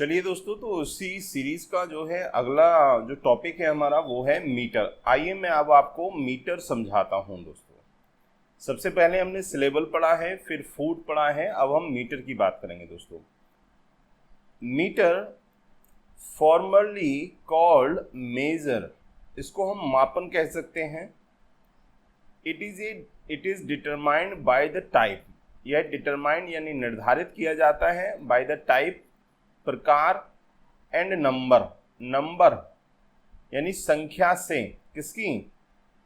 चलिए दोस्तों, तो उसी सीरीज का जो है अगला जो टॉपिक है हमारा वो है मीटर। आइए मैं अब आपको मीटर समझाता हूं दोस्तों। सबसे पहले हमने सिलेबल पढ़ा है, फिर फुट पढ़ा है, अब हम मीटर की बात करेंगे दोस्तों। मीटर फॉर्मली कॉल्ड मेजर, इसको हम मापन कह सकते हैं। It is determined by the type, यह डिटरमाइंड यानी निर्धारित किया जाता है बाय द टाइप, प्रकार, एंड नंबर यानी संख्या से, किसकी?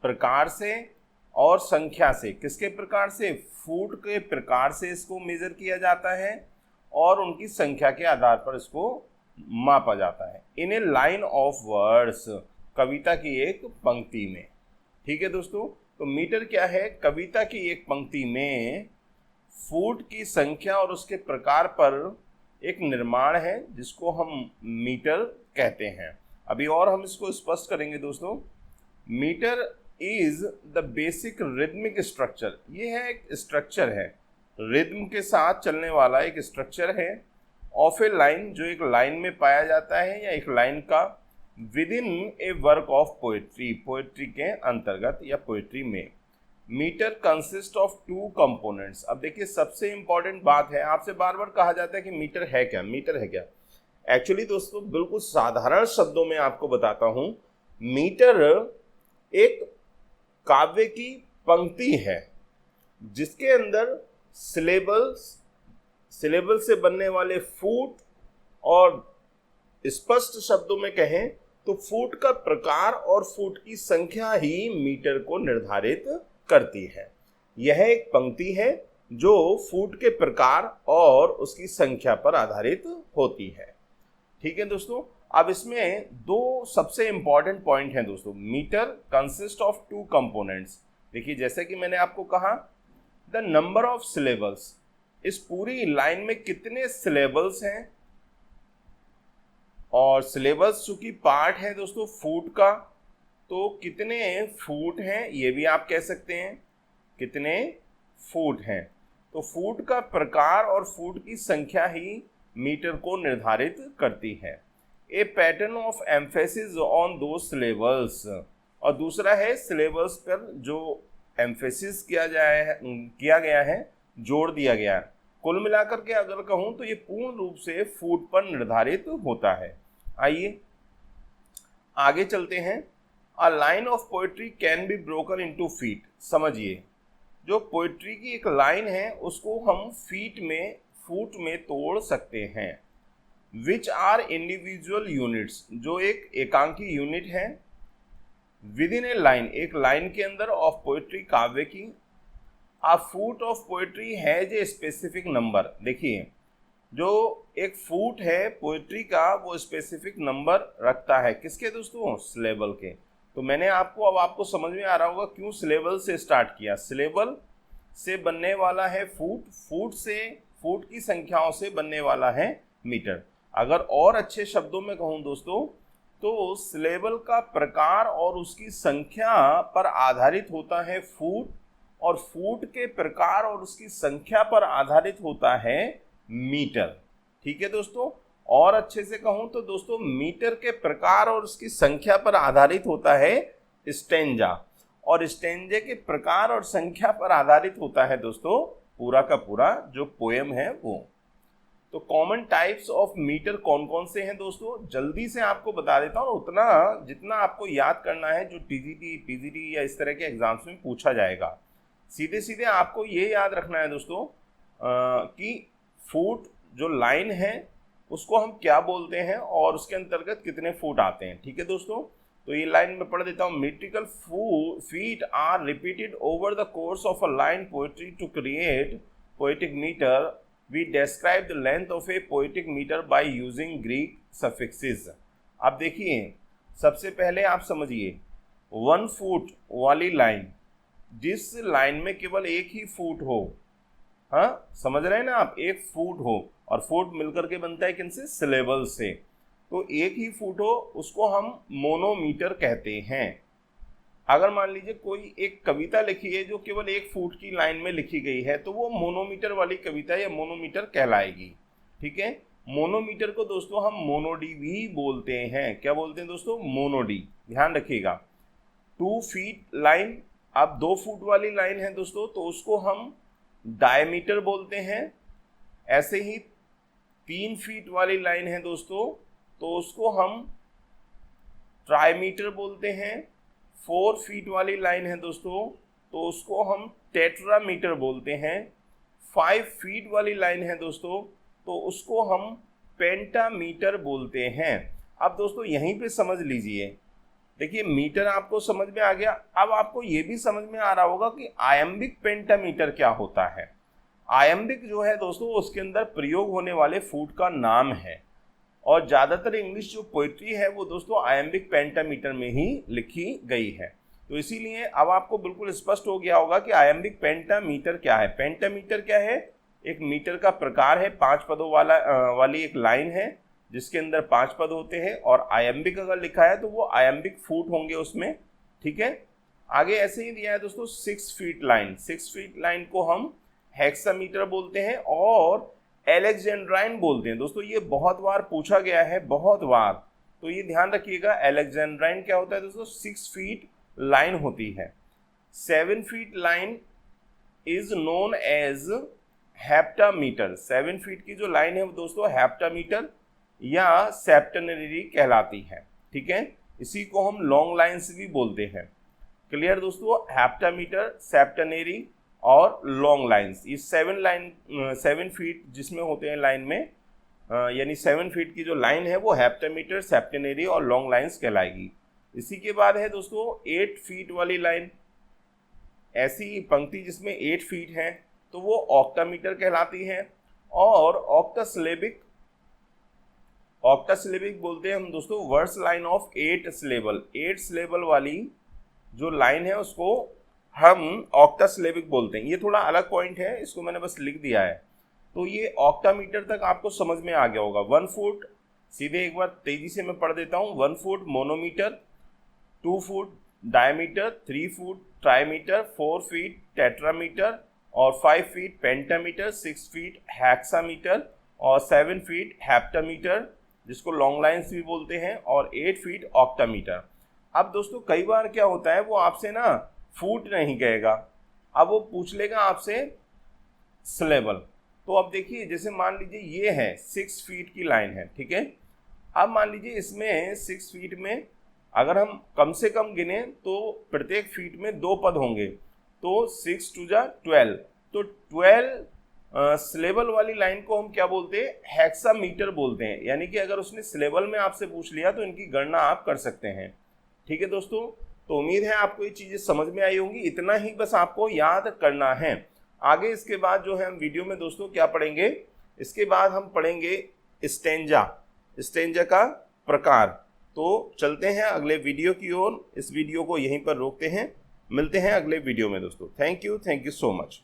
प्रकार से और संख्या से। किसके प्रकार से? फुट के प्रकार से इसको मेजर किया जाता है और उनकी संख्या के आधार पर इसको मापा जाता है। इन ए लाइन ऑफ वर्ड्स, कविता की एक पंक्ति में। ठीक है दोस्तों, तो मीटर क्या है? कविता की एक पंक्ति में फुट की संख्या और उसके प्रकार पर एक निर्माण है जिसको हम मीटर कहते हैं। अभी और हम इसको स्पष्ट करेंगे दोस्तों। Metre is the basic rhythmic structure, ये है एक स्ट्रक्चर है, रिदम के साथ चलने वाला एक स्ट्रक्चर है ऑफ ए लाइन, जो एक लाइन में पाया जाता है या एक लाइन का within a work of poetry, poetry के अंतर्गत या पोएट्री में। Metre consist of two components. अब देखिए सबसे इंपॉर्टेंट बात है, आपसे बार बार कहा जाता है कि मीटर है क्या, मीटर है क्या। एक्चुअली दोस्तों बिल्कुल साधारण शब्दों में आपको बताता हूं, मीटर एक काव्य की पंक्ति है जिसके अंदर सिलेबल से बनने वाले फुट, और स्पष्ट शब्दों में कहें तो फुट का प्रकार और फुट की संख्या ही मीटर को निर्धारित करती है। यह एक पंक्ति है जो फुट के प्रकार और उसकी संख्या पर आधारित होती है। ठीक है दोस्तों, अब इसमें दो सबसे इंपॉर्टेंट पॉइंट हैं दोस्तों। Metre consist of two components. देखिए जैसे कि मैंने आपको कहा, द नंबर ऑफ सिलेबल्स, इस पूरी लाइन में कितने सिलेबल्स हैं, और सिलेबस चूंकि पार्ट है दोस्तों फुट का, तो कितने फुट हैं ये भी आप कह सकते हैं, कितने फुट हैं। तो फुट का प्रकार और फुट की संख्या ही मीटर को निर्धारित करती है। ए पैटर्न ऑफ एम्फेसिस ऑन दो सिलेबल्स, और दूसरा है सिलेबल्स पर जो एम्फेसिस किया गया है, जोड़ दिया गया है। कुल मिलाकर के अगर कहूं तो ये पूर्ण रूप से फुट पर निर्धारित होता है। आइए आगे चलते हैं। A line of poetry can be broken into feet. समझिए, जो पोएट्री की एक लाइन है उसको हम फुट में तोड़ सकते हैं। विच आर इंडिविजुअल यूनिट्स, जो एक एकांकी यूनिट है, विद इन ए लाइन, एक लाइन के अंदर, ऑफ पोएट्री, काव्य की। A foot of poetry has a specific number. देखिए जो एक फुट है पोएट्री का वो स्पेसिफिक नंबर रखता है, किसके दोस्तों? सिलेबल के। तो मैंने अब आपको समझ में आ रहा होगा क्यों सिलेबल से स्टार्ट किया। सिलेबल से बनने वाला है फुट की संख्याओं से बनने वाला है मीटर। अगर और अच्छे शब्दों में कहूं दोस्तों, तो सिलेबल का प्रकार और उसकी संख्या पर आधारित होता है फुट, और फुट के प्रकार और उसकी संख्या पर आधारित होता है मीटर। ठीक है दोस्तों, और अच्छे से कहूं तो दोस्तों मीटर के प्रकार और उसकी संख्या पर आधारित होता है स्टेंजा, और स्टेंजे के प्रकार और संख्या पर आधारित होता है दोस्तों पूरा का पूरा जो पोएम है वो। तो कॉमन टाइप्स ऑफ मीटर कौन कौन से हैं दोस्तों, जल्दी से आपको बता देता हूं, उतना जितना आपको याद करना है जो टीजीटी, पीजीटी या इस तरह के एग्जाम्स में पूछा जाएगा। सीधे सीधे आपको ये याद रखना है दोस्तों कि फुट जो लाइन है उसको हम क्या बोलते हैं और उसके अंतर्गत कितने फुट आते हैं। ठीक है दोस्तों, तो ये लाइन में पढ़ देता हूँ। Metrical feet are repeated over the course of a line poetry to create poetic metre. We describe the length of a poetic metre by using Greek suffixes. अब देखिए सबसे पहले आप समझिए, 1 फुट वाली लाइन, जिस लाइन में केवल एक ही फुट हो, हाँ समझ रहे हैं ना आप, एक फुट हो, और फुट मिलकर के बनता है किनसे? सिलेबल से। तो एक ही फुट हो उसको हम मोनोमीटर कहते हैं। अगर मान लीजिए कोई एक कविता लिखी है जो केवल एक फुट की लाइन में लिखी गई है, तो वो मोनोमीटर वाली कविता या मोनोमीटर कहलाएगी। ठीक है, मोनोमीटर को दोस्तों हम मोनोडी भी बोलते हैं। क्या बोलते हैं दोस्तों? मोनोडी। ध्यान रखिएगा। 2 फीट लाइन, अब 2 फुट वाली लाइन है दोस्तों, तो उसको हम डायमीटर बोलते हैं। ऐसे ही 3 फीट वाली लाइन है दोस्तों, तो उसको हम ट्राईमीटर बोलते हैं। 4 फीट वाली लाइन है दोस्तों, तो उसको हम टेट्रामीटर बोलते हैं। 5 फीट वाली लाइन है दोस्तों, तो उसको हम पेंटामीटर बोलते हैं। अब दोस्तों यहीं पे समझ लीजिए, देखिए मीटर आपको समझ में आ गया। अब आपको ये भी समझ में आ रहा होगा कि आयम्बिक पेंटामीटर क्या होता है। आयम्बिक जो है दोस्तों, उसके अंदर प्रयोग होने वाले फूट का नाम है, और ज़्यादातर इंग्लिश जो पोइट्री है वो दोस्तों आयम्बिक पेंटामीटर में ही लिखी गई है। तो इसीलिए अब आपको बिल्कुल स्पष्ट हो गया होगा कि आयम्बिक पेंटामीटर क्या है। पेंटामीटर क्या है? एक मीटर का प्रकार है, 5 पदों वाली एक लाइन है जिसके अंदर 5 पद होते हैं, और आयम्बिक अगर लिखा है तो वो आयम्बिक फुट होंगे उसमें। ठीक है, आगे ऐसे ही दिया है दोस्तों 6 फीट लाइन। 6 फीट लाइन को हम हेक्सामीटर बोलते हैं और एलेक्जेंड्राइन बोलते हैं। दोस्तों ये बहुत बार पूछा गया है, बहुत बार, तो ये ध्यान रखिएगा। एलेक्जेंड्राइन क्या होता है दोस्तों? 6 फीट लाइन होती है। 7 feet line is known as heptameter. 7 feet की जो लाइन है वो दोस्तों हेप्टामीटर या सेप्टेनरी कहलाती है। ठीक है, इसी को हम लॉन्ग लाइन्स भी बोलते हैं। क्लियर दोस्तों? हेप्टामीटर, सेप्टेनरी और लॉन्ग लाइन्स, ये 7 फीट जिसमें होते हैं लाइन में, यानी 7 फीट की जो लाइन है वो हेप्टामीटर, सेप्टेनरी और लॉन्ग लाइन्स कहलाएगी। इसी के बाद है दोस्तों 8 फीट वाली लाइन। ऐसी पंक्ति जिसमें 8 फीट है तो वो ऑक्टामीटर कहलाती है। और ऑक्टासिलेबिक बोलते हैं हम दोस्तों verse line of 8 syllable. 8 syllable वाली जो लाइन है उसको हम ऑक्टासिलेबिक बोलते हैं। ये थोड़ा अलग पॉइंट है, इसको मैंने बस लिख दिया है। तो ये ऑक्टामीटर तक आपको समझ में आ गया होगा। 1 फुट, सीधे एक बार तेजी से मैं पढ़ देता हूँ। 1 foot monometer, 2 foot dimeter, 3 foot trimeter, 4 feet tetrameter और 5 फीट पेंटामीटर, 6 फीट हेक्सामीटर और 7 फीट हेप्टामीटर जिसको लॉन्ग लाइन्स भी बोलते हैं, और 8 फीट ऑक्टामीटर। अब दोस्तों कई बार क्या होता है, वो आपसे ना फुट नहीं कहेगा, अब वो पूछ लेगा आपसे सिलेबल। तो अब देखिए, जैसे मान लीजिए ये है 6 फीट की लाइन है। ठीक है, अब मान लीजिए इसमें 6 फीट में अगर हम कम से कम गिने तो प्रत्येक फीट में 2 पद होंगे, तो 6 2 जा 12, तो 12 सिलेबल वाली लाइन को हम क्या बोलते हैं? हेक्सामीटर बोलते हैं। यानी कि अगर उसने सिलेबल में आपसे पूछ लिया तो इनकी गणना आप कर सकते हैं। ठीक है दोस्तों, तो उम्मीद है आपको ये चीज़ें समझ में आई होंगी। इतना ही बस आपको याद करना है। आगे इसके बाद जो है हम वीडियो में दोस्तों क्या पढ़ेंगे, इसके बाद हम पढ़ेंगे स्टेंजा का प्रकार। तो चलते हैं अगले वीडियो की ओर। इस वीडियो को यहीं पर रोकते हैं, मिलते हैं अगले वीडियो में दोस्तों। Thank you so much.